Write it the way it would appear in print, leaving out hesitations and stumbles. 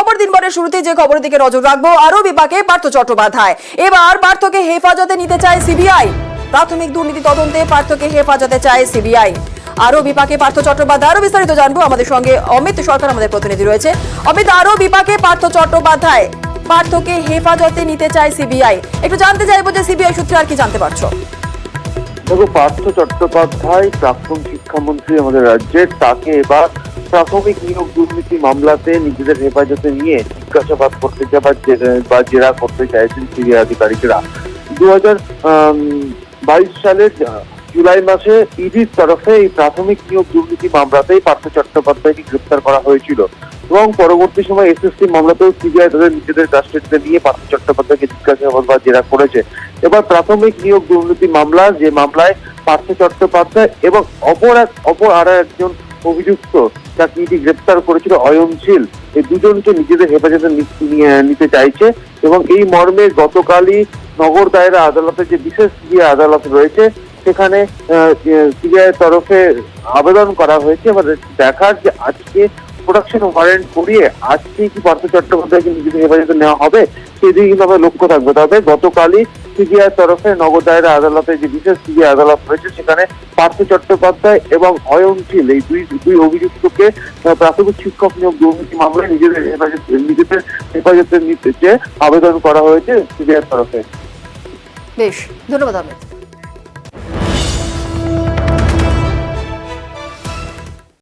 নম্বর দিনভরের শুরুতে যে খবরের দিকে নজর রাখবো, আরও বিপাকে পার্থ চট্টোপাধ্যায়। এবার পার্থকে হেফাজতে নিতে চায় সিবিআই। প্রাথমিক দুর্নীতি তদন্তে পার্থকে হেফাজতে চায় সিবিআই। আরও বিপাকে পার্থ চট্টোপাধ্যায়। আরো বিস্তারিত জানবো, আমাদের সঙ্গে অমিত সরকার আমাদের প্রতিনিধি রয়েছে। অমিত, আরও বিপাকে পার্থ চট্টোপাধ্যায়, পার্থকে হেফাজতে নিতে চায় সিবিআই। একটু জানতে চাইবো যে সিবিআই সূত্রে আর কি জানতে পারছো? দেখো, পার্থ চট্টোপাধ্যায় প্রাক্তন শিক্ষামন্ত্রী আমাদের রাজ্যের, তাকে এবার প্রাথমিক নিয়োগ দুর্নীতি মামলাতে নিজেদের হেফাজতে নিয়ে জিজ্ঞাসাবাদ করতে বা জেরা করতে চাইছেন সিবিআই আধিকারিকরা। 2022 সালের জুলাই মাসে ইডির তরফে এই প্রাথমিক নিয়োগ দুর্নীতি মামলাতেই পার্থ চট্টোপাধ্যায়কে গ্রেপ্তার করা হয়েছিল এবং পরবর্তী সময় এসএসসি মামলাতেও সিবিআই তাদের নিজেদের কাস্টডিতে নিয়ে পার্থ চট্টোপাধ্যায়কে জিজ্ঞাসাবাদ বা জেরা করেছে। এবার প্রাথমিক নিয়োগ দুর্নীতি মামলা, যে মামলায় পার্থ চট্টোপাধ্যায় এবং অপর আরো একজন অভিযুক্ত যাকে ইডি গ্রেপ্তার করেছিল অয়নশীল, এই দুজনকে নিজেদের হেফাজতে নিতে চাইছে এবং এই মর্মে গতকালই নগর দায়রা আদালতে, যে বিশেষ সিবিআই আদালত রয়েছে, সেখানে সিবিআই তরফে আবেদন করা হয়েছে। এবার দেখার যে আজকে প্রোডাকশন ওয়ারেন্ট করিয়ে আজকে কি পার্থ চট্টোপাধ্যায়কে নিজেদের হেফাজতে নেওয়া হবে, সেদিকে কিন্তু আমরা লক্ষ্য থাকবে। তবে গতকালই সিবিআই তরফে নগর দায়রা আদালতে, যে বিশেষ সিবিআই আদালত রয়েছে, সেখানে পার্থ চট্টোপাধ্যায় এবং অয়নশীল এই দুই অভিযুক্তকে প্রাথমিক শিক্ষক নিয়োগ দুর্নীতি মামলায় নিজেদের হেফাজতে নিতে আবেদন করা হয়েছে সিবিআই তরফে। বেশ, ধন্যবাদ অমিত।